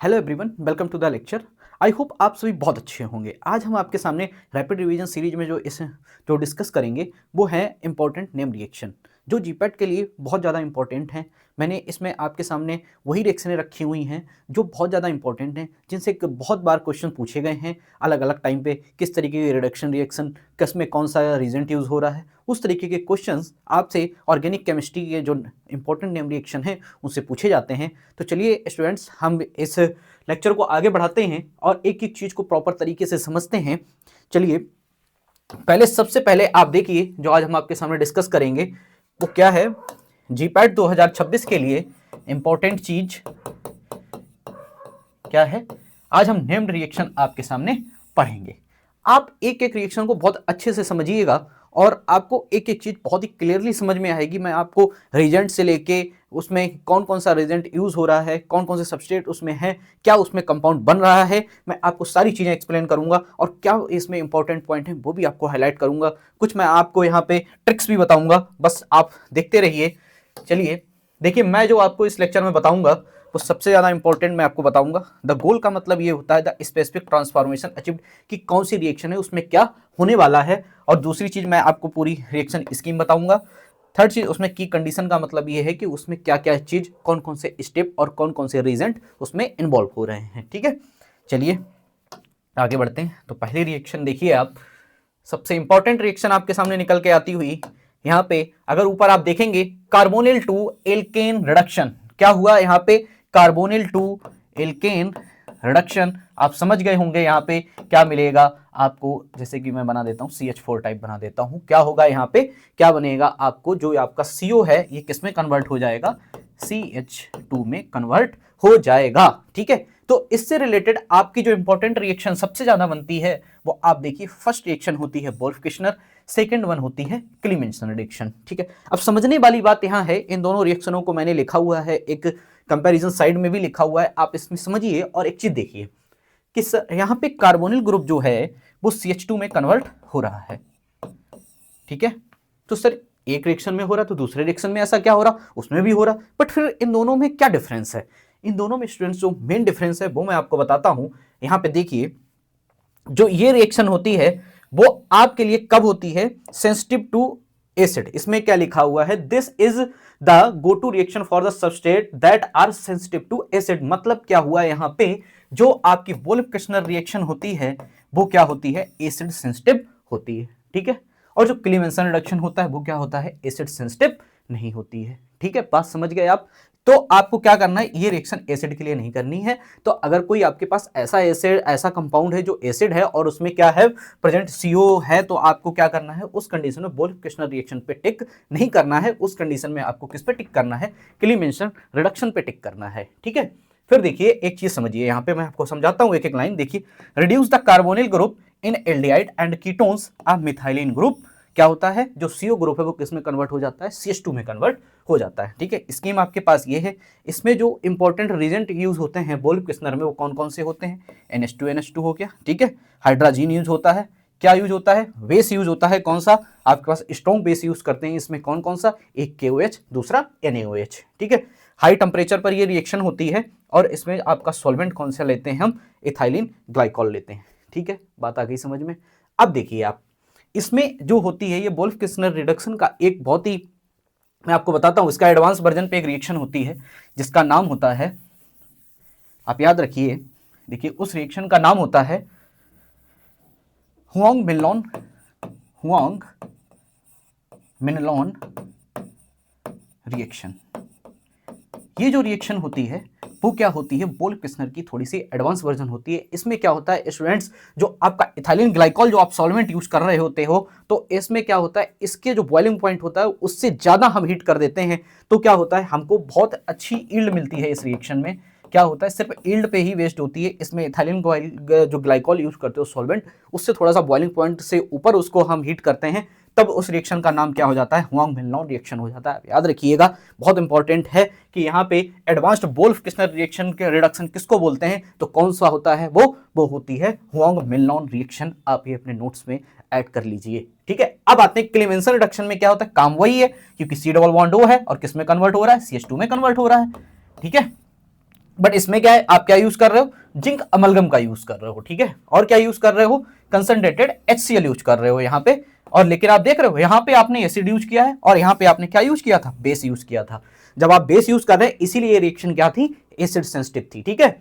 Hello everyone, welcome to the lecture. I hope आप सभी बहुत अच्छे होंगे। आज हम आपके सामने रैपिड रिवीजन सीरीज में जो डिस्कस करेंगे वो है इंपॉर्टेंट नेम रिएक्शन, जो जीपैट के लिए बहुत ज़्यादा इंपॉर्टेंट है। मैंने इसमें आपके सामने वही रिएक्शनें रखी हुई हैं जो बहुत ज़्यादा इंपॉर्टेंट हैं, जिनसे बहुत बार क्वेश्चन पूछे गए हैं अलग अलग टाइम पे। किस तरीके की रिडक्शन रिएक्शन, किस में कौन सा रीजेंट यूज़ हो रहा है, उस तरीके के क्वेश्चंस आपसे ऑर्गेनिक केमिस्ट्री के जो इंपॉर्टेंट नेम रिएक्शन है उनसे पूछे जाते हैं। तो चलिए स्टूडेंट्स, हम इस लेक्चर को आगे बढ़ाते हैं और एक एक चीज़ को प्रॉपर तरीके से समझते हैं। चलिए सबसे पहले आप देखिए, जो आज हम आपके सामने डिस्कस करेंगे वो क्या है। जीपैट 2026 के लिए इंपॉर्टेंट चीज क्या है, आज हम नेम्ड रिएक्शन आपके सामने पढ़ेंगे। आप एक एक रिएक्शन को बहुत अच्छे से समझिएगा और आपको एक एक चीज बहुत ही क्लियरली समझ में आएगी। मैं आपको रिजेंट से लेके उसमें कौन कौन सा रिजेंट यूज हो रहा है, कौन कौन से सबस्ट्रेट उसमें है, क्या उसमें कंपाउंड बन रहा है, मैं आपको सारी चीजें एक्सप्लेन करूंगा और क्या इसमें इंपॉर्टेंट पॉइंट है वो भी आपको हाईलाइट करूंगा। कुछ मैं आपको यहाँ पे ट्रिक्स भी बताऊंगा, बस आप देखते रहिए। चलिए देखिए, मैं जो आपको इस लेक्चर में बताऊंगा वो सबसे ज़्यादा इंपॉर्टेंट मैं आपको बताऊंगा। द गोल का मतलब ये होता है द स्पेसिफिक ट्रांसफॉर्मेशन अचीव्ड, कि कौन सी रिएक्शन है उसमें क्या होने वाला है। और दूसरी चीज़ मैं आपको पूरी रिएक्शन स्कीम बताऊंगा। थर्ड चीज़ उसमें की कंडीशन का मतलब ये है कि उसमें क्या क्या चीज़, कौन कौन से स्टेप और कौन कौन से रीजेंट उसमें इन्वॉल्व हो रहे हैं। ठीक है, चलिए आगे बढ़ते हैं। तो पहली रिएक्शन देखिए आप, सबसे इंपॉर्टेंट रिएक्शन आपके सामने निकल के आती हुई यहाँ पे, अगर ऊपर आप देखेंगे कार्बोनिल टू एल्केन रिडक्शन, क्या हुआ यहाँ पे, कार्बोनिल टू एल्केन रिडक्शन। आप समझ गए होंगे यहाँ पे क्या मिलेगा आपको। जैसे कि मैं बना देता हूँ CH4 टाइप बना देता हूँ, क्या होगा यहाँ पे, क्या बनेगा आपको, जो आपका CO है ये किस में कन्वर्ट हो जाएगा, CH2 में कन्वर्ट हो जाएगा। ठीक है, तो इससे रिलेटेड आपकी जो इंपॉर्टेंट रिएक्शन सबसे ज्यादा बनती है वो आप देखिए, फर्स्ट रिएक्शन होती है वोल्फ-किश्नर, सेकंड वन होती है क्लीमेंसन रिएक्शन। ठीक है, अब समझने वाली बात यहां है, इन दोनों रिएक्शनों को मैंने लिखा हुआ है, एक कंपैरिजन साइड में भी लिखा हुआ है, आप इसमें समझिए। और एक चीज देखिए कि यहां पे कार्बोनिल ग्रुप जो है वो CH2 में कन्वर्ट हो रहा है। ठीक है, तो सर एक रिएक्शन में हो रहा तो दूसरे रिएक्शन में ऐसा क्या हो रहा, उसमें भी हो रहा, बट फिर इन दोनों में क्या डिफरेंस है। इन दोनों में स्टूडेंट्स जो मेन डिफरेंस है वो मैं आपको बताता हूं। यहां पे देखिए, जो ये रिएक्शन होती है वो आपके लिए कब होती है, सेंसिटिव टू एसिड। इसमें क्या लिखा हुआ है, this is the go to reaction for the substrate that are sensitive to acid. मतलब क्या हुआ यहां पे, जो आपकी वोल्फ-किश्नर रिएक्शन होती है वो क्या होती है, एसिड सेंसिटिव होती है। ठीक है, और जो क्लीमेंसन रिडक्शन होता है वो क्या होता है, एसिड सेंसिटिव नहीं होती है। ठीक है, बात समझ गए आप। तो आपको क्या करना है, ये रिएक्शन एसिड के लिए नहीं करनी है। तो अगर कोई आपके पास ऐसा एसिड, ऐसा कंपाउंड है जो एसिड है और उसमें क्या है, प्रेजेंट CO है, तो आपको क्या करना है, उस कंडीशन में वोल्फ-किश्नर रिएक्शन पे टिक नहीं करना है। उस कंडीशन में आपको किस पे टिक करना है, क्लीमेंसन रिडक्शन पे टिक करना है। ठीक है, फिर देखिए एक चीज समझिए, यहां पे मैं आपको समझाता हूं एक एक लाइन। देखिए, reduce the carbonyl group in aldehyde and ketones of methylene group. क्या होता है, जो CO ग्रुप है वो किस में कन्वर्ट हो जाता है, CH2 में कन्वर्ट हो जाता है। ठीक है, स्कीम आपके पास ये है। इसमें जो इंपॉर्टेंट रिजेंट यूज होते हैं वोल्फ-किश्नर में वो कौन कौन से होते हैं, NH2 हो गया। ठीक है, हाइड्रोजन यूज होता है, क्या यूज होता है, बेस यूज होता है। कौन सा आपके पास स्ट्रॉन्ग बेस यूज करते हैं इसमें, कौन कौन सा, एक KOH, दूसरा NaOH। ठीक है, हाई टेम्परेचर पर ये रिएक्शन होती है और इसमें आपका सॉल्वेंट कौन सा लेते हैं हम, इथाइलिन ग्लाइकॉल लेते हैं। ठीक है, बात आ गई समझ में। अब देखिए आप, इसमें जो होती है ये वोल्फ-किश्नर रिडक्शन का एक बहुत ही, मैं आपको बताता हूं, इसका एडवांस वर्जन पे एक रिएक्शन होती है जिसका नाम होता है, आप याद रखिए, देखिए उस रिएक्शन का नाम होता है हुआंग मिनलोन, हुआंग मिनलोन रिएक्शन। ये जो रिएक्शन होती है वो क्या होती है, वोल्फ-किश्नर की थोड़ी सी एडवांस वर्जन होती है। इसमें क्या होता है स्टूडेंट्स, जो आपका इथाइलिन ग्लाइकॉल जो आप सॉल्वेंट यूज कर रहे होते हो, तो इसमें क्या होता है, इसके जो बॉइलिंग पॉइंट होता है उससे ज्यादा हम हीट कर देते हैं। तो क्या होता है, हमको बहुत अच्छी ईल्ड मिलती है इस रिएक्शन में। क्या होता है, सिर्फ ईल्ड पे ही वेस्ट होती है। इसमें इथाइलिन जो ग्लाइकॉल यूज करते हो सॉल्वेंट, उससे थोड़ा सा बॉइलिंग पॉइंट से ऊपर उसको हम हीट करते हैं, तब उस रिएक्शन का नाम क्या हो जाता है, हुआंग मिनलोन रिएक्शन हो जाता है। याद रखिएगा, बहुत इंपॉर्टेंट है कि यहाँ पे एडवांस्ड वोल्फ-किश्नर रिएक्शन के रिडक्शन किसको बोलते हैं, तो कौन सा होता है वो होती है हुआंग मिनलोन रिएक्शन। आप ये अपने नोट्स में ऐड कर लीजिए। ठीक है, अब आते हैं क्लीमेंसन रिडक्शन में क्या होता है, काम वही है, क्योंकि C डबल बॉन्ड O है और किस में कन्वर्ट हो रहा है, CH2 में कन्वर्ट हो रहा है। ठीक है, बट इसमें क्या है, आप क्या यूज कर रहे हो, जिंक अमलगम का यूज कर रहे हो, ठीक है। और क्या यूज कर रहे हो, कंसंट्रेटेड HCl यूज कर रहे हो यहाँ पे। और लेकिन आप देख रहे हो यहाँ पे आपने एसिड यूज किया है और यहाँ पे आपने क्या यूज किया था, बेस यूज किया था। जब आप बेस यूज कर रहे हैं इसीलिए रिएक्शन क्या थी, एसिड सेंसिटिव थी, ठीक है।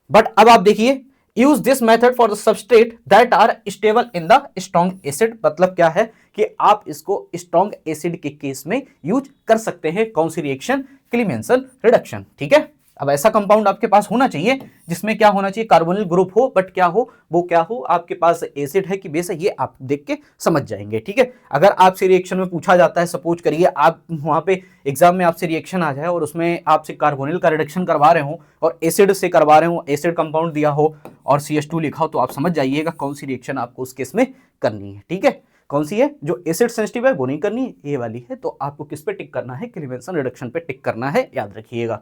बट अब आप देखिए, use this method for the substrate that are stable in the strong acid. मतलब क्या है कि आप इसको स्ट्रॉन्ग एसिड के केस में यूज कर सकते हैं। कौन सी रिएक्शन, क्लीमेंसन रिडक्शन, ठीक है। अब ऐसा कंपाउंड आपके पास होना चाहिए जिसमें क्या होना चाहिए, कार्बोनिल ग्रुप हो, बट क्या हो, वो क्या हो, आपके पास एसिड है कि बेस है, ये आप देख के समझ जाएंगे, ठीक है। अगर आपसे रिएक्शन में पूछा जाता है, सपोज करिए आप वहां पे एग्जाम में आपसे रिएक्शन आ जाए और उसमें आपसे कार्बोनिल का रिडक्शन करवा रहे हो और एसिड से करवा रहे हो, एसिड कंपाउंड दिया हो और CH2 लिखा हो, तो आप समझ जाइएगा कौन सी रिएक्शन आपको उस केस में करनी है, ठीक है। कौन सी है, जो एसिड सेंसिटिव है वो नहीं करनी है, ये वाली है। तो आपको किस पे टिक करना है, क्लीमेंसन रिडक्शन पे टिक करना है, याद रखिएगा,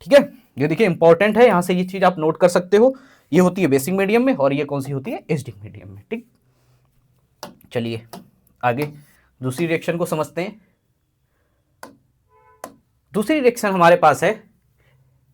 ठीक है। ये देखिए इंपॉर्टेंट है, यहां से ये चीज आप नोट कर सकते हो। ये होती है बेसिक मीडियम में और ये कौन सी होती है, एसिडिक मीडियम में, ठीक। चलिए आगे दूसरी रिएक्शन को समझते हैं। दूसरी रिएक्शन हमारे पास है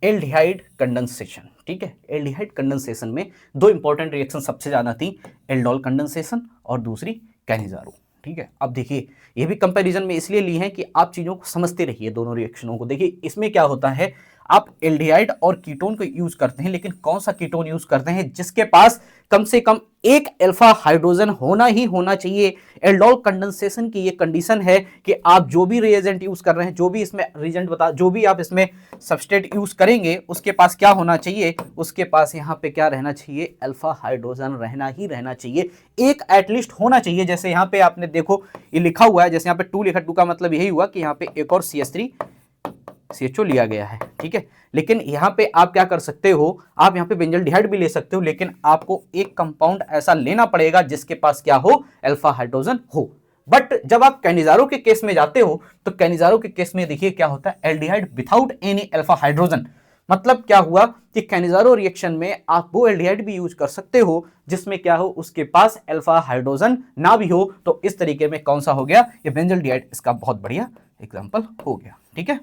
एल्डिहाइड कंडेंसेशन, ठीक है। एल्डिहाइड कंडेंसेशन में दो इंपॉर्टेंट रिएक्शन सबसे ज्यादा थी, एल्डोल कंडेंसेशन और दूसरी कैनिजारो, ठीक है। अब देखिए ये भी कंपैरिजन में इसलिए ली है कि आप चीजों को समझते रहिए, दोनों रिएक्शनों को। देखिए इसमें क्या होता है, आप एल्डिहाइड और कीटोन को यूज करते हैं, लेकिन कौन सा कीटोन यूज करते हैं, जिसके पास कम से कम एक अल्फा हाइड्रोजन होना ही होना चाहिए। एल्डोल कंडेंसेशन की ये कंडीशन है कि आप जो भी रिएजेंट यूज कर रहे हैं, जो भी इसमें रिएजेंट जो भी आप इसमें सबस्ट्रेट यूज करेंगे, उसके पास क्या होना चाहिए, उसके पास यहाँ पे क्या रहना चाहिए, अल्फा हाइड्रोजन रहना ही रहना चाहिए, एक एटलीस्ट होना चाहिए। जैसे यहाँ पे आपने देखो ये लिखा हुआ है, जैसे यहाँ पे 2 लिखा, 2 का मतलब यही हुआ कि यहाँ पे एक और CH3CHO लिया गया है, ठीक है। लेकिन यहाँ पे आप क्या कर सकते हो, आप यहाँ पे बेंजल्डिहाइड भी ले सकते हो, लेकिन आपको एक कंपाउंड ऐसा लेना पड़ेगा जिसके पास क्या हो, अल्फा हाइड्रोजन हो। बट जब आप कैनिजारो के केस में जाते हो तो कैनिजारो के केस में देखिए क्या होता है, aldehyde without any alpha hydrogen. मतलब क्या हुआ कि कैनिजारो रिएक्शन में आप वो एल्डिहाइड भी यूज कर सकते हो जिसमें क्या हो, उसके पास अल्फा हाइड्रोजन ना भी हो। तो इस तरीके में कौन सा हो गया, ये बेंजल्डिहाइड इसका बहुत बढ़िया एग्जांपल हो गया, ठीक है।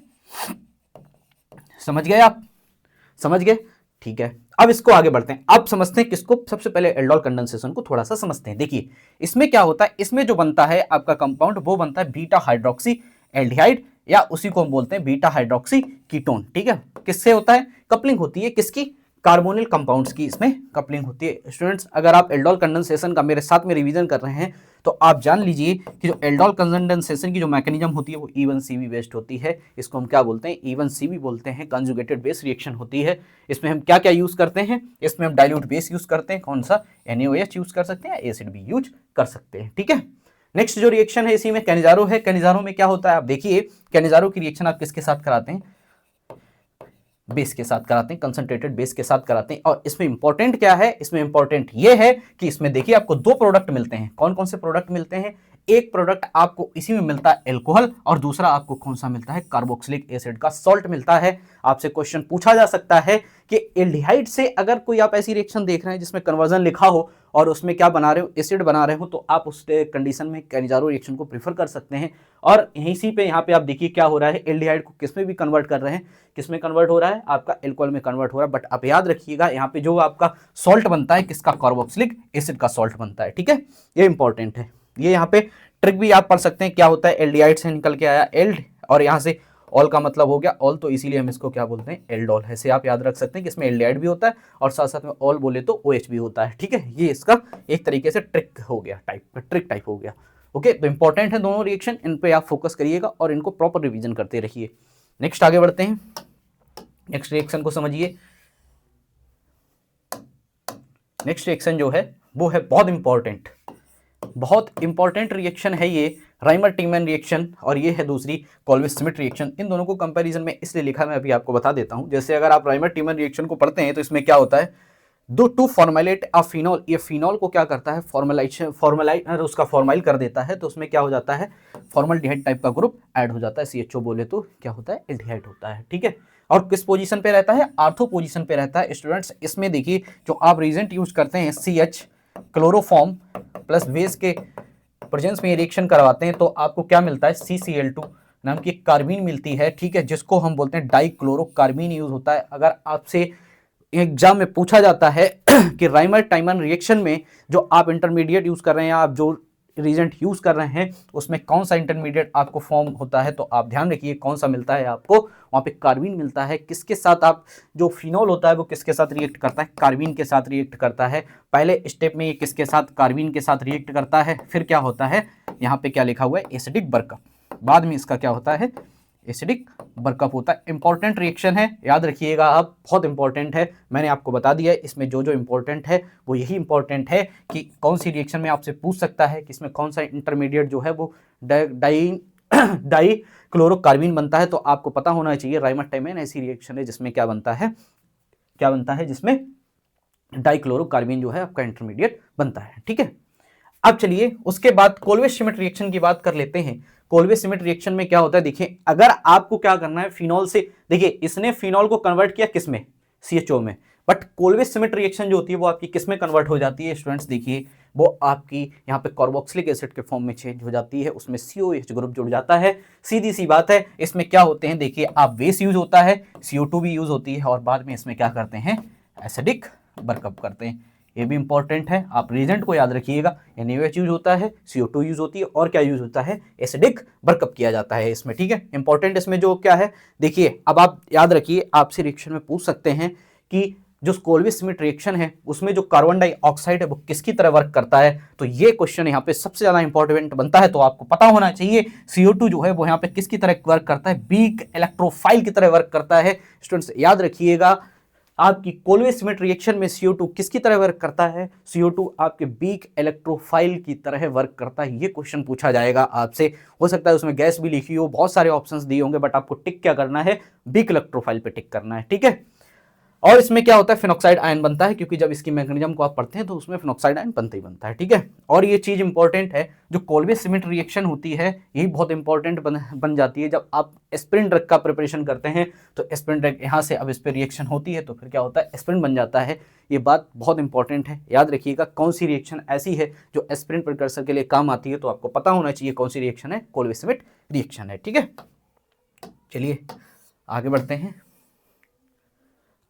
समझ गए आप, समझ गए, ठीक है। अब इसको आगे बढ़ते हैं, अब समझते हैं किसको, सबसे पहले एल्डोल कंडेंसेशन को थोड़ा सा समझते हैं। देखिए इसमें क्या होता है, इसमें जो बनता है आपका कंपाउंड वो बनता है बीटा हाइड्रोक्सी एल्डिहाइड, या उसी को हम बोलते हैं बीटा हाइड्रोक्सी कीटोन, ठीक है। किससे होता है, कपलिंग होती है, किसकी, कार्बोनिल कंपाउंड्स की इसमें कपलिंग होती है। स्टूडेंट्स अगर आप एल्डोल कंडेंसेशन का मेरे साथ में रिवीजन कर रहे हैं तो आप जान लीजिए कि जो एल्डोल कंडेंसेशन की जो मैकेनिज्म होती है वो E1CB बेस्ड होती है। इसको हम क्या बोलते हैं, E1CB बोलते हैं, कंजुगेटेड बेस रिएक्शन होती है। इसमें हम क्या क्या यूज करते हैं, इसमें हम डाइल्यूट बेस यूज करते हैं, कौन सा, NaOH यूज कर सकते हैं, एसिड भी यूज कर सकते हैं, ठीक है। नेक्स्ट जो रिएक्शन है इसी में कैनिजारो है। कैनिजारो में क्या होता है, आप देखिए कैनिजारो की रिएक्शन आप किसके साथ कराते हैं, बेस के साथ कराते हैं, कंसंट्रेटेड बेस के साथ कराते हैं। और इसमें इंपॉर्टेंट क्या है, इसमें इंपॉर्टेंट ये है कि इसमें देखिए आपको दो प्रोडक्ट मिलते हैं। कौन कौन से प्रोडक्ट मिलते हैं, एक प्रोडक्ट आपको इसी में मिलता है एल्कोहल, और दूसरा आपको कौन सा मिलता है, कार्बोक्सिलिक एसिड का सॉल्ट मिलता है। आपसे क्वेश्चन पूछा जा सकता है कि एल्डिहाइड से अगर कोई आप ऐसी रिएक्शन देख रहे हैं जिसमें कन्वर्जन लिखा हो और उसमें क्या बना रहे हो, एसिड बना रहे हो, तो आप उस कंडीशन में कैनिजारो रिएक्शन को प्रीफर कर सकते हैं। और इसी पे यहाँ पे आप देखिए क्या हो रहा है, एल्डिहाइड को किसमें भी कन्वर्ट कर रहे हैं, किसमें कन्वर्ट हो रहा है, आपका एल्कोहल में कन्वर्ट हो रहा है। बट आप याद रखिएगा यहाँ पे जो आपका सॉल्ट बनता है किसका, कार्बोक्सिलिक एसिड का सॉल्ट बनता है, ठीक है। ये इंपॉर्टेंट है, ये यहाँ पे ट्रिक भी आप पढ़ सकते हैं। क्या होता है, एल्डिहाइड से निकल के आया एल्ड, और यहाँ से ऑल का मतलब हो गया ऑल, तो इसीलिए हम इसको क्या बोलते हैं, एल्डोल। ऐसे आप याद रख सकते हैं कि इसमें एल्डिहाइड भी होता है और साथ साथ में ऑल बोले तो OH भी होता है, ठीक है। ये इसका एक तरीके से ट्रिक हो गया, ट्रिक टाइप हो गया, ओके। तो इंपॉर्टेंट है दोनों रिएक्शन, इन पे आप फोकस करिएगा और इनको प्रॉपर रिवीजन करते रहिए। नेक्स्ट आगे बढ़ते हैं, नेक्स्ट रिएक्शन को समझिए। नेक्स्ट रिएक्शन जो है वो है बहुत इंपॉर्टेंट रिएक्शन है ये, राइमर टीमैन रिएक्शन, और ये है दूसरी कॉल्विस स्मिथ रिएक्शन। इन दोनों को कंपैरिजन में इसलिए लिखा, मैं अभी आपको बता देता हूं। जैसे अगर आप राइमर टीमैन रिएक्शन को पढ़ते हैं तो इसमें क्या होता है, टू फॉर्मुलेट अ फिनॉल, ये फिनॉल को क्या करता है, उसका फॉर्माइल कर देता है, तो उसमें क्या हो जाता है, फॉर्मल्डिहाइड टाइप का ग्रुप ऐड हो जाता है, CHO बोले तो क्या होता है, एल्डिहाइड होता है, ठीक है। और किस पोजीशन पे रहता है, आर्थो पोजीशन पे रहता है। स्टूडेंट्स इसमें देखिए जो आप रीजेंट यूज करते हैं CH क्लोरोफॉर्म प्लस बेस के प्रेजेंस में रिएक्शन करवाते हैं तो आपको क्या मिलता है, CCl2 नाम की एक कार्बीन मिलती है, ठीक है, जिसको हम बोलते हैं डाइक्लोरोकार्बीन यूज होता है। अगर आपसे एग्जाम में पूछा जाता है कि राइमर टाइमन रिएक्शन में जो आप इंटरमीडिएट यूज कर रहे हैं या आप जो रिएजेंट यूज कर रहे हैं उसमें कौन सा इंटरमीडिएट आपको फॉर्म होता है, तो आप ध्यान रखिए कौन सा मिलता है आपको, वहां पे कार्बीन मिलता है। किसके साथ आप, जो फिनॉल होता है वो किसके साथ रिएक्ट करता है, कार्बीन के साथ रिएक्ट करता है। पहले स्टेप में ये किसके साथ, कार्बीन के साथ रिएक्ट करता है। फिर क्या होता है, यहाँ पे क्या लिखा हुआ है, एसिडिक बर्कअप। बाद में इसका क्या होता है, एसिडिक बर्कअप होता है। इंपॉर्टेंट रिएक्शन है, याद रखिएगा आप, बहुत इंपॉर्टेंट है। मैंने आपको बता दिया है इसमें जो जो इंपॉर्टेंट है वो यही इंपॉर्टेंट है कि कौन सी रिएक्शन में आपसे पूछ सकता है कि इसमें कौन सा इंटरमीडिएट जो है वो डाई क्लोरोकार्बीन बनता है। तो आपको पता होना चाहिए राइमर टाइमन ऐसी रिएक्शन है जिसमें क्या बनता है, क्या बनता है, जिसमें डाइक्लोरोकार्बीन जो है आपका इंटरमीडिएट बनता है। ठीक है, अब चलिए उसके बाद कोल्वे श्मिट रिएक्शन की बात कर लेते हैं। कोल्वे श्मिट रिएक्शन में क्या होता है, देखिए अगर आपको क्या करना है, फिनॉल से, देखिए इसने फिनॉल को कन्वर्ट किया किस में, CHO में, बट कोल्वे श्मिट रिएक्शन जो होती है वो आपकी किस में कन्वर्ट हो जाती है स्टूडेंट्स, देखिए वो आपकी यहाँ पे कार्बोक्सिलिक एसिड के फॉर्म में चेंज हो जाती है, उसमें COH ग्रुप जुड़ जाता है। सीधी सी बात है, इसमें क्या होते हैं, देखिए आप बेस यूज होता है, CO2 भी यूज होती है, और बाद में इसमें क्या करते हैं, एसिडिक बर्कअप करते हैं। ये भी इंपॉर्टेंट है, आप रिएजेंट को याद रखिएगा। NaOH यूज होता है, CO2 यूज होती है, और क्या यूज होता है, एसिडिक बर्कअप किया जाता है इसमें। ठीक है, इंपॉर्टेंट इसमें जो क्या है, देखिए अब आप याद रखिए, आपसे रिएक्शन में पूछ सकते हैं कि जो कोल्वे श्मिट रिएक्शन है उसमें जो कार्बन डाइऑक्साइड है वो किसकी तरह वर्क करता है। तो ये क्वेश्चन यहाँ पे सबसे ज्यादा इंपॉर्टेंट बनता है, तो आपको पता होना चाहिए CO2 जो है वो यहाँ पे किसकी तरह वर्क करता है, वीक इलेक्ट्रोफाइल की तरह वर्क करता है। स्टूडेंट्स याद रखिएगा, आपकी कोल्वे श्मिट रिएक्शन में CO2 किसकी तरह वर्क करता है, CO2 आपके वीक इलेक्ट्रोफाइल की तरह वर्क करता है। ये क्वेश्चन पूछा जाएगा आपसे, हो सकता है उसमें गैस भी लिखी हो, बहुत सारे ऑप्शंस दिए होंगे, बट आपको टिक क्या करना है, वीक इलेक्ट्रोफाइल पे टिक करना है। ठीक है, और इसमें क्या होता है, फिनॉक्साइड आयन बनता है, क्योंकि जब इसकी मैकेनिज्म को आप पढ़ते हैं तो उसमें फिनॉक्साइड आयन बनता ही बनता है। ठीक है, और ये चीज इंपॉर्टेंट है, जो कोल्वे श्मिट रिएक्शन होती है यही बहुत इंपॉर्टेंट बन जाती है। जब आप एस्पिरिन ड्रग का प्रिपरेशन करते हैं तो एस्पिरिन ड्रग यहाँ से अब इस पर रिएक्शन होती है तो फिर क्या होता है, एस्पिरिन बन जाता है। ये बात बहुत इंपॉर्टेंट है, याद रखिएगा कौन सी रिएक्शन ऐसी है जो एस्पिरिन प्रिकर्सर के लिए काम आती है, तो आपको पता होना चाहिए कौन सी रिएक्शन है, कोल्वे श्मिट रिएक्शन है। ठीक है, चलिए आगे बढ़ते हैं।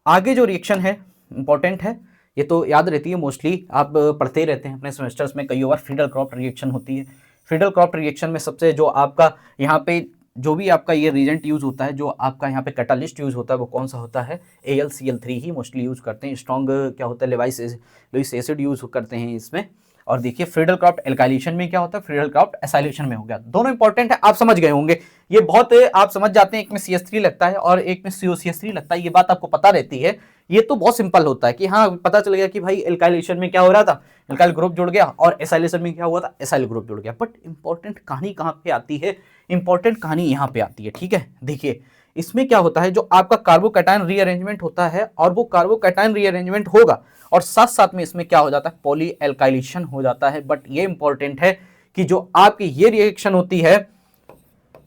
आगे जो रिएक्शन है इंपॉर्टेंट है, ये तो याद रहती है, मोस्टली आप पढ़ते ही रहते हैं अपने सेमेस्टर्स में, कई बार फ्रीडल क्रॉफ्ट रिएक्शन होती है। फ्रीडल क्रॉफ्ट रिएक्शन में सबसे जो आपका यहाँ पे जो भी आपका ये रिएजेंट यूज होता है, जो आपका यहाँ पे कैटालिस्ट यूज होता है वो कौन सा होता है, AlCl3 ही मोस्टली यूज करते हैं। स्ट्रॉन्ग क्या होता है, लेविस एसिड यूज करते हैं इसमें। और देखिए फ्रीडल क्रॉफ्ट एल्काइलेशन में क्या होता है, फ्रीडल क्रॉफ्ट एसाइलेशन में हो गया। दोनों इंपॉर्टेंट है, आप समझ गए होंगे, ये बहुत आप समझ जाते हैं, एक में CH3 लगता है और एक में COCH3 लगता है, ये बात आपको पता रहती है। ये तो बहुत सिंपल होता है कि हाँ पता चल गया कि भाई एल्काइलेशन में क्या हो रहा था, एल्काइल ग्रुप जुड़ गया, और एसाइलेशन में क्या हुआ था, एसाइल ग्रुप जुड़ गया। बट इंपॉर्टेंट कहानी कहाँ पे आती है, इंपॉर्टेंट कहानी यहाँ पे आती है। ठीक है, देखिए इसमें क्या होता है, जो आपका कार्बोकैटायन रीअरेंजमेंट होता है, और वो कार्बोकैटायन रीअरेंजमेंट होगा और साथ साथ में इसमें क्या हो जाता है, पॉली एल्काइलेशन हो जाता है। बट ये इंपॉर्टेंट है कि जो आपकी ये रिएक्शन होती है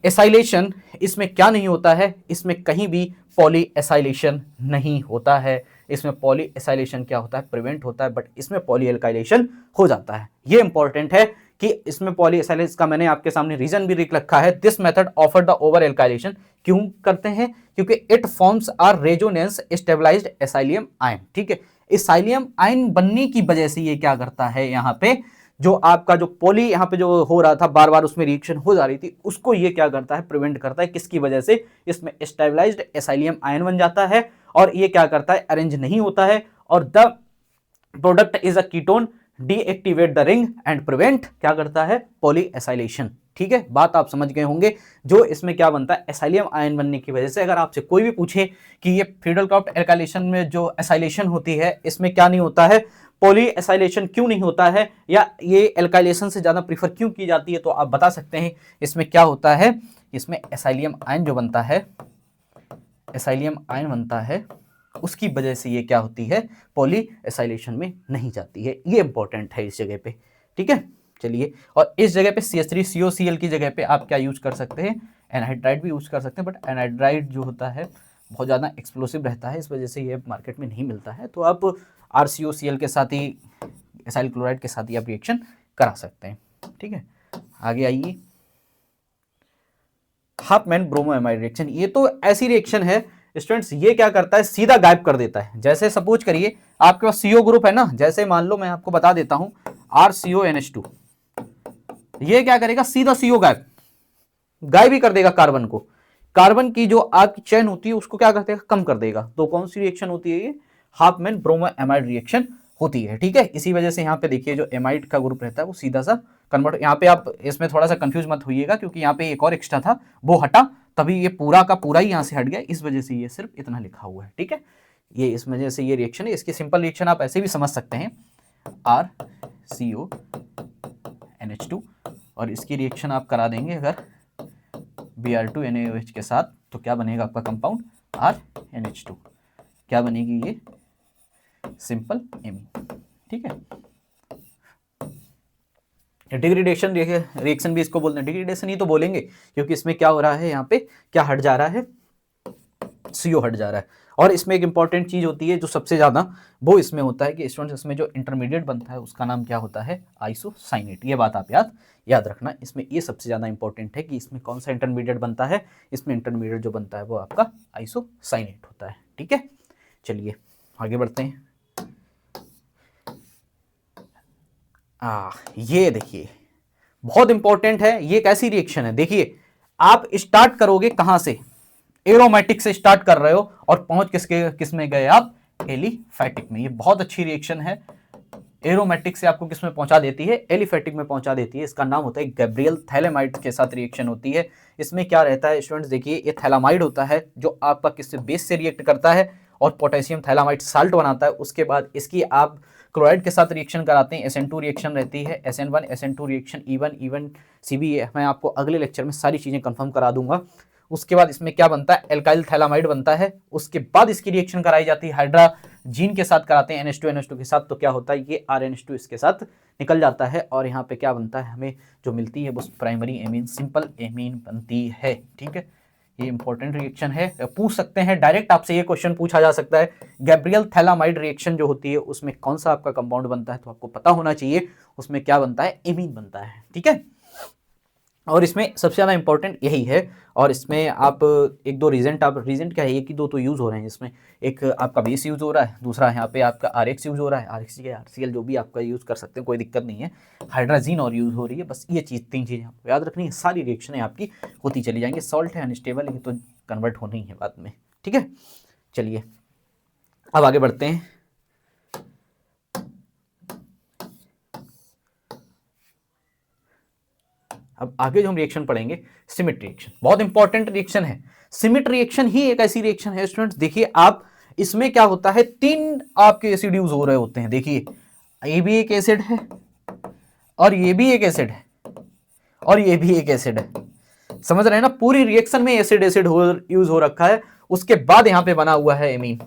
एसाइलेशन, इसमें क्या नहीं होता है, इसमें कहीं भी पॉली एसाइलेशन नहीं होता है। इसमें पॉली एसाइलेशन क्या होता है, प्रिवेंट होता है, बट इसमें पॉली एल्काइलेशन हो जाता है। ये इंपॉर्टेंट है कि इसमें पॉली एसाइलेशन का मैंने आपके सामने रीजन भी लिख रखा है, this method offer the over alkylation. क्यों करते हैं, क्योंकि it forms are resonance stabilised acylium ion. ठीक है, एसाइलियम आयन बनने की वजह से ये क्या करता है, यहाँ पे जो आपका जो पॉली यहाँ पे जो हो रहा था, बार बार उसमें रिएक्शन हो जा रही थी, उसको ये क्या करता है, प्रिवेंट करता है। किसकी वजह से, इसमें स्टेबलाइज्ड एसाइलियम आयन बन जाता है, और ये क्या करता है, अरेंज नहीं होता है, और the product is a ketone deactivate the ring and prevent क्या करता है, पॉली एसाइलेशन। ठीक है, बात आप समझ गए होंगे। जो इसमें क्या बनता है, एसाइलियम आयन बनने की वजह से, अगर आपसे कोई भी पूछे कि ये फ्रीडल क्रॉफ्ट एल्काइलेशन में जो एसाइलेशन होती है इसमें क्या नहीं होता है, पॉली एसाइलेशन क्यों नहीं होता है, या ये एल्काइलेशन से ज्यादा प्रीफर क्यों की जाती है, तो आप बता सकते हैं इसमें क्या होता है, इसमें एसाइलियम आयन जो बनता है, एसाइलियम आयन बनता है, उसकी वजह से ये क्या होती है, पॉली एसाइलेशन में नहीं जाती है। ये इंपॉर्टेंट है इस जगह पे। ठीक है, चलिए, और इस जगह पे CH3COCl की जगह पे आप क्या यूज कर सकते हैं, एनहाइड्राइड भी यूज कर सकते हैं, बट एनहाइड्राइड जो होता है बहुत ज़्यादा एक्सप्लोसिव रहता है, इस वजह से ये मार्केट में नहीं मिलता है। तो आप RCOCl के साथ ही, एसाइल क्लोराइड के साथ ही आप रिएक्शन करा सकते हैं। ठीक है, आगे आइए। हाफमैन ब्रोमोएमाइड रिएक्शन, ये तो ऐसी रिएक्शन है स्टूडेंट्स, ये क्या करता है, सीधा गायब कर देता है। जैसे सपोज करिए आपके पास CO ग्रुप है ना, जैसे मान लो मैं आपको बता देता हूं RCONH2, ये क्या करेगा, सीधा CO गायब ही कर देगा कार्बन को। कार्बन की जो आपकी चेन होती है उसको क्या कर देगा, कम कर देगा। तो कौन सी रिएक्शन होती है ये, हाफमैन ब्रोमोएमाइड रिएक्शन होती है। ठीक है, इसी वजह से यहाँ पे देखिए जो एमाइड का ग्रुप रहता है वो सीधा सा कन्वर्ट, यहाँ पे आप इसमें थोड़ा सा कंफ्यूज मत होइएगा क्योंकि यहाँ पे एक और एक्स्ट्रा था वो हटा, तभी ये पूरा का पूरा ही यहाँ से हट गया, इस वजह से ये सिर्फ इतना लिखा हुआ है। ठीक है, ये इस वजह से ये रिएक्शन है। इसकी सिंपल रिएक्शन आप ऐसे भी समझ सकते हैं, RCONH2, और इसकी रिएक्शन आप करा देंगे अगर Br2NaOH के साथ, तो क्या बनेगा आपका कंपाउंड RNH2, क्या बनेगी ये, सिंपल एमीन। ठीक है, डिग्रेडेशन रिएक्शन भी इसको बोलते हैं, डिग्रेडेशन ही तो बोलेंगे क्योंकि इसमें क्या हो रहा है, यहाँ पे क्या हट जा रहा है, CO हट जा रहा है। और इसमें एक इंपॉर्टेंट चीज होती है जो सबसे ज्यादा, वो इसमें होता है कि स्टूडेंट्स इसमें जो इंटरमीडिएट बनता है उसका नाम क्या होता है, आइसोसाइनेट। ये बात आप याद रखना, इसमें ये सबसे ज्यादा इंपॉर्टेंट है कि इसमें कौन सा इंटरमीडिएट बनता है, इसमें इंटरमीडिएट जो बनता है वो आपका आइसोसाइनेट होता है। ठीक है, चलिए आगे बढ़ते हैं। ये देखिए बहुत इंपॉर्टेंट है, ये कैसी रिएक्शन है, देखिए आप स्टार्ट करोगे कहां से, एरोमेटिक से स्टार्ट कर रहे हो और पहुंच किस में गए आप, एलिफैटिक में। ये बहुत अच्छी रिएक्शन है, एरोमेटिक से आपको किस में पहुंचा देती है, एलिफैटिक में पहुंचा देती है। इसका नाम होता है गैब्रियल थैलेमाइड के साथ रिएक्शन होती है। इसमें क्या रहता है स्टूडेंट्स, देखिए ये थैलामाइड होता है जो आपका किससे, बेस से रिएक्ट करता है और पोटेशियम थैलामाइड साल्ट बनाता है। उसके बाद इसकी आप क्लोराइड के साथ रिएक्शन कराते हैं, SN2 रिएक्शन रहती है, SN1 SN2 reaction, E1 CB। मैं आपको अगले लेक्चर में सारी चीजें कंफर्म करा दूंगा। उसके बाद इसमें क्या बनता है, एल्काइल थैलामाइड बनता है। उसके बाद इसकी रिएक्शन कराई जाती है हाइड्राजीन के साथ, कराते हैं NH2NH2 के साथ, तो क्या होता है, ये RNH2 इसके साथ निकल जाता है और यहाँ पे क्या बनता है, हमें जो मिलती है वो प्राइमरी एमीन, सिंपल एमीन बनती है। ठीक है, ये इंपॉर्टेंट रिएक्शन है, पूछ सकते हैं डायरेक्ट आपसे, ये क्वेश्चन पूछा जा सकता है, गैब्रियल थैलामाइड रिएक्शन जो होती है उसमें कौन सा आपका कंपाउंड बनता है, तो आपको पता होना चाहिए उसमें क्या बनता है, एमीन बनता है। ठीक है, और इसमें सबसे ज़्यादा इंपॉर्टेंट यही है। और इसमें आप एक दो रीजेंट, आप रीजेंट क्या है, एक ही दो तो यूज़ हो रहे हैं इसमें, एक आपका बेस यूज़ हो रहा है, दूसरा यहाँ पे आपका RX यूज़ हो रहा है, RX या RCl जो भी आपका यूज़ कर सकते हैं, कोई दिक्कत नहीं है, हाइड्राजीन और यूज़ हो रही है। बस ये चीज़, तीन चीज़ें आपको याद रखनी है, सारी रिएक्शनें आपकी होती चली जाएंगी। सॉल्ट है अनस्टेबल, ये तो कन्वर्ट होना ही है बाद में। ठीक है, चलिए अब आगे बढ़ते हैं। अब आगे जो हम रिएक्शन पढ़ेंगे, सिमिट रिएक्शन, बहुत इंपॉर्टेंट रिएक्शन है। सिमिट रिएक्शन ही एक ऐसी रिएक्शन है स्टूडेंट्स, देखिए आप इसमें क्या होता है, तीन आपके एसिड यूज हो रहे होते हैं। देखिए ये भी एक एसिड है और ये भी एक एसिड है और ये भी एक एसिड है, समझ रहे हैं ना, पूरी रिएक्शन में एसिड यूज हो रखा है। उसके बाद यहां पे बना हुआ है एमीन,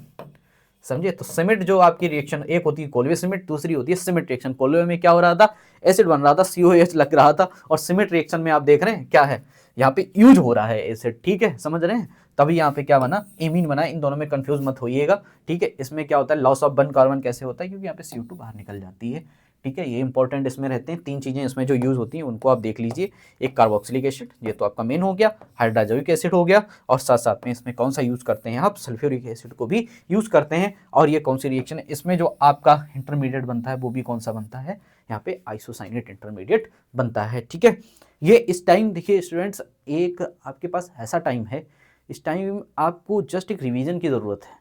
समझे। तो सिमिट जो आपकी रिएक्शन, एक होती है कोलवे सिमिट, दूसरी होती है सिमिट रिएक्शन। कोलवे में क्या हो रहा था, एसिड बन रहा था, COH लग रहा था, और सिमिट रिएक्शन में आप देख रहे हैं क्या है, यहाँ पे यूज हो रहा है एसिड। ठीक है, समझ रहे हैं, तभी यहाँ पे क्या बना, एमीन बना। इन दोनों में कंफ्यूज मत होइएगा। ठीक है, इसमें क्या होता है, लॉस ऑफ 1 कार्बन कैसे होता है, क्योंकि यहाँ पे CO2 बाहर निकल जाती है। ठीक है, ये इंपॉर्टेंट इसमें रहते हैं। तीन चीजें इसमें जो यूज होती हैं उनको आप देख लीजिए, एक कार्बोक्सिलिक एसिड, ये तो आपका मेन हो गया, हाइड्रोजोइक एसिड हो गया, और साथ साथ में इसमें कौन सा यूज करते हैं आप, सल्फ्यूरिक एसिड को भी यूज करते हैं। और ये कौन सी रिएक्शन है, इसमें जो आपका इंटरमीडिएट बनता है वो भी कौन सा बनता है, यहाँ पे आइसोसाइनेट इंटरमीडिएट बनता है। ठीक है, ये इस टाइम देखिए स्टूडेंट्स, एक आपके पास ऐसा टाइम है, इस टाइम आपको जस्ट एक रिवीजन की ज़रूरत है।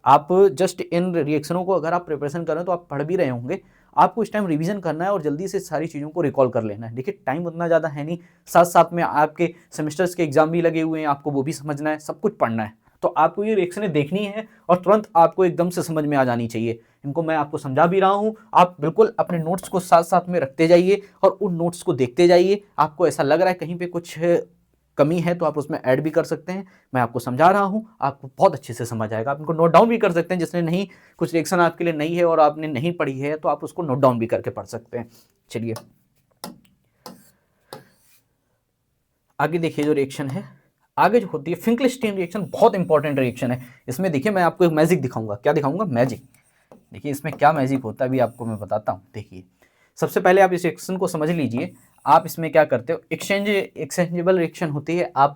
आप जस्ट इन रिएक्शनों को अगर आप प्रिपरेशन कर रहे हैं तो आप पढ़ भी रहे होंगे, आपको इस टाइम रिवीजन करना है और जल्दी से सारी चीज़ों को रिकॉल कर लेना है। देखिए टाइम उतना ज़्यादा है नहीं, साथ साथ में आपके सेमेस्टर्स के एग्जाम भी लगे हुए हैं, आपको वो भी समझना है, सब कुछ पढ़ना है। तो आपको ये रिएक्शनें देखनी है और तुरंत आपको एकदम से समझ में आ जानी चाहिए। इनको मैं आपको समझा भी रहा हूँ, आप बिल्कुल अपने नोट्स को साथ साथ में रखते जाइए और उन नोट्स को देखते जाइए। आपको ऐसा लग रहा है कहीं पे कुछ कमी है तो आप उसमें ऐड भी कर सकते हैं, मैं आपको समझा रहा हूँ, आपको बहुत अच्छे से समझ आएगा। आप इनको नोट डाउन भी कर सकते हैं, जिसने नहीं, कुछ रिएक्शन आपके लिए नई है और आपने नहीं पढ़ी है तो आप उसको नोट डाउन भी करके पढ़ सकते हैं। चलिए आगे देखिए, जो रिएक्शन है आगे जो होती है फिंकलस्टीन रिएक्शन, बहुत इंपॉर्टेंट रिएक्शन है। इसमें देखिए मैं आपको एक मैजिक दिखाऊंगा, क्या दिखाऊंगा, मैजिक। देखिए इसमें क्या मैजिक होता है अभी आपको मैं बताता हूँ। देखिए सबसे पहले आप इस रिएक्शन को समझ लीजिए, आप इसमें क्या करते हो, एक्सचेंजेबल रिएक्शन होती है, आप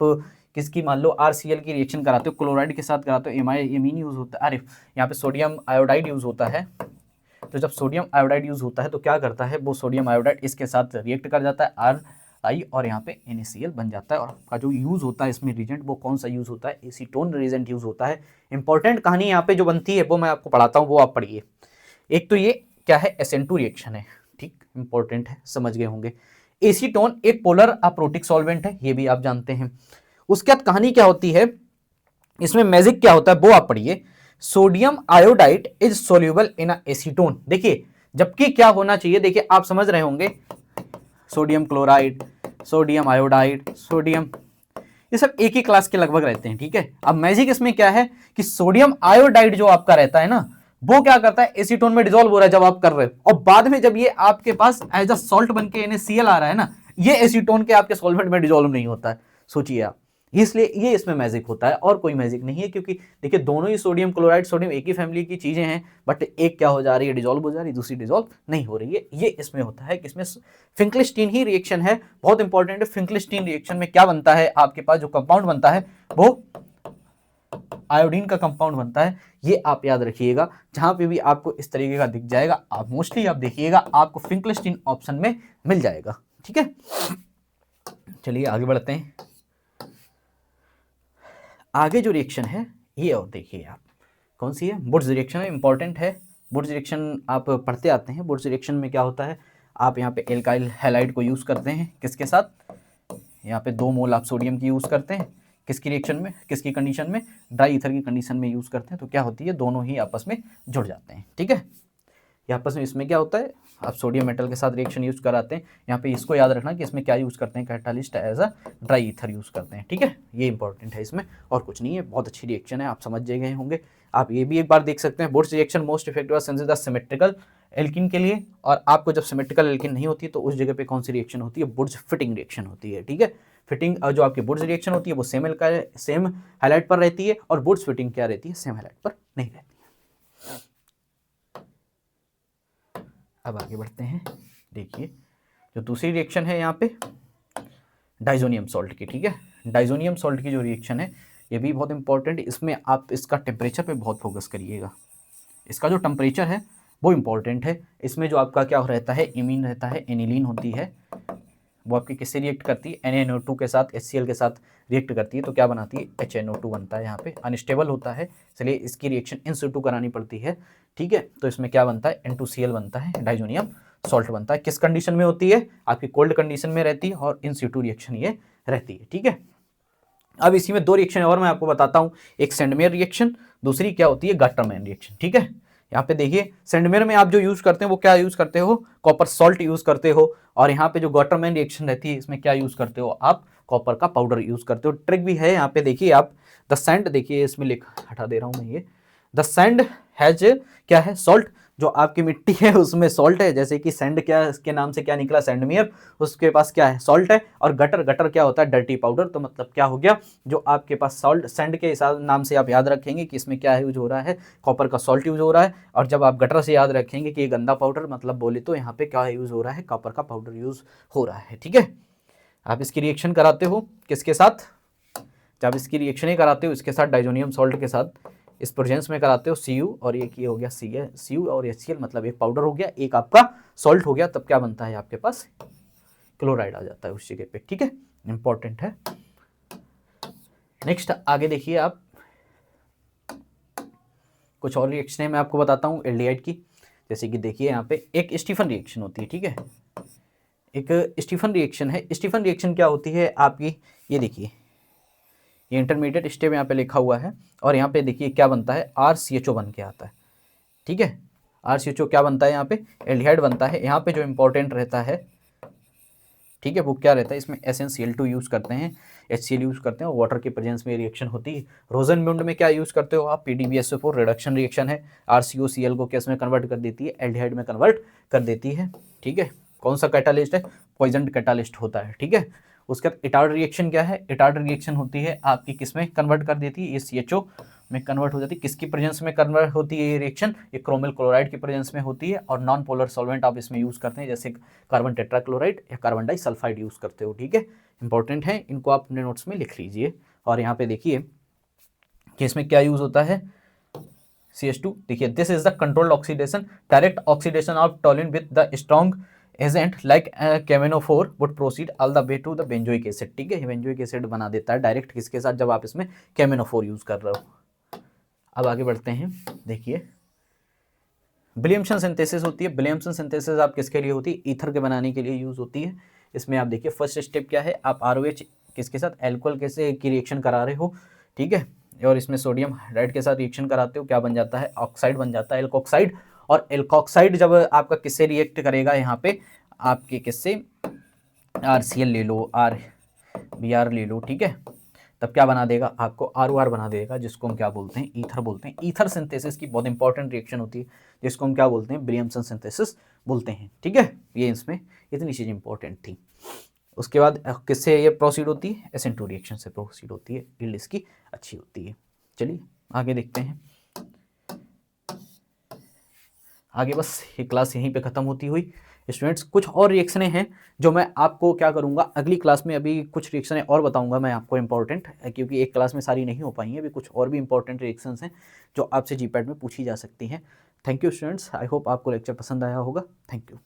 किसकी, मान लो RCl की रिएक्शन कराते हो, क्लोराइड के साथ कराते हो, एमीन यूज होता है, अरे यहाँ पे सोडियम आयोडाइड यूज होता है। तो जब सोडियम आयोडाइड यूज होता है तो क्या करता है, वो सोडियम आयोडाइड इसके साथ रिएक्ट कर जाता है RI और यहाँ पे NaCl बन जाता है। और आपका जो यूज होता है इसमें रिएजेंट, वो कौन सा यूज होता है, एसीटोन रिएजेंट यूज होता है। इंपॉर्टेंट कहानी यहाँ पे जो बनती है वो मैं आपको पढ़ाता हूँ, वो आप पढ़िए। एक तो ये क्या है, SN2 रिएक्शन है, ठीक, इंपॉर्टेंट है, समझ गए होंगे। एसीटोन एक पोलर अप्रोटिक सॉल्वेंट है, ये भी आप जानते हैं। उसके बाद कहानी क्या होती है, इसमें मैजिक क्या होता है वो आप पढ़िए। Sodium iodide is soluble in acetone. देखिए जबकि क्या होना चाहिए, देखिए आप समझ रहे होंगे, sodium chloride, sodium iodide, sodium, ये सब एक ही क्लास के लगभग रहते हैं, ठीक है। अब मैजिक इसमें क्या है कि सोडियम आयोडाइड जो आपका रहता है ना, वो क्या करता है, एसीटोन में डिसॉल्व हो रहा है जब आप कर रहे हो, और बाद में जब ये आपके पास एज अ सॉल्ट बन के NaCl आ रहा है ना, ये एसीटोन के आपके सॉल्वेंट में डिसॉल्व नहीं होता है। सोचिए आप, इसलिए ये इसमें मैजिक होता है, और कोई मैजिक नहीं है, क्योंकि देखिए दोनों ही सोडियम क्लोराइड, सोडियम एक ही फैमिली की चीजें हैं, बट एक क्या हो जा रही है, डिसॉल्व हो जा रही है, दूसरी डिसॉल्व नहीं हो रही है। ये इसमें होता है कि इसमें फिंकलिस्टीन ही रिएक्शन है, बहुत इंपॉर्टेंट है। फिंकलिस्टीन रिएक्शन में क्या बनता है, आपके पास जो कंपाउंड बनता है वो आयोडीन का कंपाउंड बनता है, ये आप याद रखिएगा। जहां पे भी आपको इस तरीके का दिख जाएगा, आप मोस्टली आप देखिएगा आपको फिंकलिस्टीन ऑप्शन में मिल जाएगा, ठीक है। चलिए आगे बढ़ते हैं। आगे जो रिएक्शन है ये, और देखिए आप कौन सी है, बुर्ज रिएक्शन है, इंपॉर्टेंट है। बुर्ज रिएक्शन आप पढ़ते आते हैं। बुर्ज रिएक्शन में क्या होता है, आप यहाँ पे एल्काइल हैलाइड को यूज करते हैं, किसके साथ, यहाँ पे 2 मोल आप सोडियम की यूज करते हैं, किसकी रिएक्शन में, किसकी कंडीशन में, ड्राई ईथर की कंडीशन में यूज करते हैं। तो क्या होती है, दोनों ही आपस में जुड़ जाते हैं, ठीक है। ये आपस में, इसमें क्या होता है, आप सोडियम मेटल के साथ रिएक्शन यूज कराते हैं। यहाँ पे इसको याद रखना कि इसमें क्या यूज करते हैं, catalyst as a dry ether use करते हैं, ठीक है। ये इंपॉर्टेंट है इसमें, और कुछ नहीं है, बहुत अच्छी रिएक्शन है, आप समझ गए होंगे। आप ये भी एक बार देख सकते हैं, बुर्ज reaction most effective synthesis the symmetrical alkene के लिए। और आपको जब सिमेट्रिकल एल्किन नहीं होती तो उस जगह पे कौन सी रिएक्शन होती है, बुर्ज फिटिंग रिएक्शन होती है, ठीक है। फिटिंग जो आपकी बुर्ज रिएक्शन होती है वो सेम हाइलाइट पर रहती है, और बुर्ज फिटिंग क्या रहती है, सेम हाइलाइट पर नहीं रहती है। अब आगे बढ़ते हैं। देखिए जो दूसरी रिएक्शन है यहाँ पे डाइजोनियम सॉल्ट की, ठीक है। डाइजोनियम सॉल्ट की जो रिएक्शन है ये भी बहुत इंपॉर्टेंट है। इसमें आप इसका टेम्परेचर पे बहुत फोकस करिएगा, इसका जो टेम्परेचर है वो इंपॉर्टेंट है। इसमें जो आपका क्या रहता है, इमीन रहता है, एनिलीन होती है, वो आपकी किससे रिएक्ट करती है, NaNO2 के साथ, HCl के साथ रिएक्ट करती है, तो क्या बनाती है, HNO2 बनता है। यहाँ पे अनस्टेबल होता है, इसलिए इसकी रिएक्शन इन सिटू करानी पड़ती है, ठीक है। तो इसमें क्या बनता है, N2Cl बनता है, डाइजोनियम सॉल्ट बनता है। किस कंडीशन में होती है, आपकी कोल्ड कंडीशन में रहती है, और इन सिटू रिएक्शन ये रहती है, ठीक है। अब इसी में 2 रिएक्शन और मैं आपको बताता हूँ, एक सेंडमेयर रिएक्शन, दूसरी क्या होती है, गाटरमैन रिएक्शन, ठीक है। यहाँ पे देखिए सेंडमेयर में आप जो यूज करते हैं वो क्या यूज करते हो, कॉपर सॉल्ट यूज करते हो। और यहाँ पे जो गाटरमैन रिएक्शन रहती है इसमें क्या यूज करते हो, आप कॉपर का पाउडर यूज करते हो। ट्रिक भी है यहाँ पे, देखिए आप द सैंड, देखिए इसमें लिख हटा दे रहा हूँ मैं, ये द सैंड हैज क्या है, सॉल्ट, जो आपकी मिट्टी है उसमें सॉल्ट है। जैसे कि सैंड क्या, इसके नाम से क्या निकला, सैंडमेयर, उसके पास क्या है, सॉल्ट है। और गटर, गटर क्या होता है, डर्टी पाउडर। तो मतलब क्या हो गया, जो आपके पास सॉल्ट, सैंड के हिसाब नाम से आप याद रखेंगे कि इसमें क्या यूज हो रहा है, कॉपर का सॉल्ट यूज हो रहा है। और जब आप गटर से याद रखेंगे कि ये गंदा पाउडर, मतलब बोले तो यहाँ पे क्या यूज हो रहा है, कॉपर का पाउडर यूज हो रहा है, ठीक है। आप इसकी रिएक्शन कराते हो किसके साथ, जब इसकी रिएक्शन ही कराते हो इसके साथ, डाइजोनियम सॉल्ट के साथ, इस प्रेजेंस में कराते हो Cu, और एक ये हो गया Cu और HCl, मतलब एक पाउडर हो गया, एक आपका सॉल्ट हो गया। तब क्या बनता है आपके पास, क्लोराइड आ जाता है उस जगह पे, ठीक है, इंपॉर्टेंट है। नेक्स्ट आगे देखिए आप, कुछ और रिएक्शन है मैं आपको बताता हूँ एल्डिहाइड की। जैसे कि देखिए यहाँ पे एक स्टीफन रिएक्शन होती है, ठीक है, एक स्टीफन रिएक्शन है। स्टीफन रिएक्शन क्या होती है आपकी, ये देखिए ये इंटरमीडिएट स्टेप यहाँ पे लिखा हुआ है, और यहाँ पे देखिए क्या बनता है, RCHO बन के आता है, ठीक है। RCHO क्या बनता है, यहाँ पे एल्डिहाइड बनता है। यहाँ पे जो इंपॉर्टेंट रहता है, ठीक है, वो क्या रहता है, इसमें SnCl2 यूज करते हैं, HCl यूज करते हैं, और वाटर के प्रेजेंस में रिएक्शन होती है। रोजनमुंड में क्या यूज करते हो आप, PDBSO4 रिडक्शन रिएक्शन है, RCOCl को किस में कन्वर्ट कर देती है, एल्डिहाइड में कन्वर्ट कर देती है, ठीक है। कौन सा कैटालिस्ट है, पॉइजन कैटालिस्ट होता है, ठीक है। उसके बाद इटार्ड रिएक्शन क्या है, इटार्ड रिएक्शन होती है आपकी किस में कन्वर्ट कर देती है, ये CHO में कन्वर्ट हो जाती है। किसकी प्रेजेंस में कन्वर्ट होती है ये रिएक्शन, ये क्रोमिल क्लोराइड की प्रेजेंस में होती है। और नॉन पोलर सॉल्वेंट आप इसमें यूज करते हैं, जैसे कार्बन टेट्राक्लोराइड या कार्बन डाइसल्फाइड यूज करते हो, ठीक है, इंपॉर्टेंट है, इनको आप अपने नोट्स में लिख लीजिए। और यहाँ पे देखिए कि इसमें क्या यूज होता है, CH2, देखिए this is the controlled oxidation, direct oxidation of toluene with the strong agent like K M N O four would proceed all the way to the benzoic acid, ठीक है, बेंजोइक एसिड बना देता है डायरेक्ट, किसके साथ, जब आप इसमें केमेनोफोर यूज कर रहे हो। अब आगे बढ़ते हैं, देखिए विलियमसन सिंथेसिस होती है। विलियमसन सिंथेसिस आप किसके लिए होती है, ईथर के बनाने के लिए यूज होती है। इसमें आप देखिए फर्स्ट स्टेप क्या है, आप ROH किसके साथ, एल्कोहल कैसे की रिएक्शन करा रहे हो, ठीक है, और इसमें सोडियम हाइड्राइड के साथ रिएक्शन कराते हो, क्या बन जाता है, ऑक्साइड बन जाता है, एल्कोक्साइड। और एल्कोक्साइड जब आपका किससे रिएक्ट करेगा, यहाँ पे आपके किससे, RCl ले लो, RBr ले लो, ठीक है, तब क्या बना देगा, आपको ROR बना देगा, जिसको हम क्या बोलते हैं, ईथर बोलते हैं। ईथर सिंथेसिस की बहुत इंपॉर्टेंट रिएक्शन होती है, जिसको हम क्या बोलते हैं, विलियमसन सिंथेसिस बोलते हैं, ठीक है। ये इसमें इतनी चीज़ इंपॉर्टेंट थी। उसके बाद किससे ये प्रोसीड होती है, SN2 रिएक्शन से प्रोसीड होती है, यील्ड इसकी अच्छी होती है। चलिए आगे देखते हैं। आगे बस ये क्लास यहीं पे ख़त्म होती हुई। स्टूडेंट्स कुछ और रिएक्शनें हैं जो मैं आपको क्या करूँगा अगली क्लास में, अभी कुछ रिएक्शनें और बताऊँगा मैं आपको इंपॉर्टेंट, क्योंकि एक क्लास में सारी नहीं हो पाई हैं, अभी कुछ और भी इंपॉर्टेंट रिएक्शंस हैं जो आपसे GPAT में पूछी जा सकती हैं। Thank you students, I hope आपको लेक्चर पसंद आया होगा। Thank you.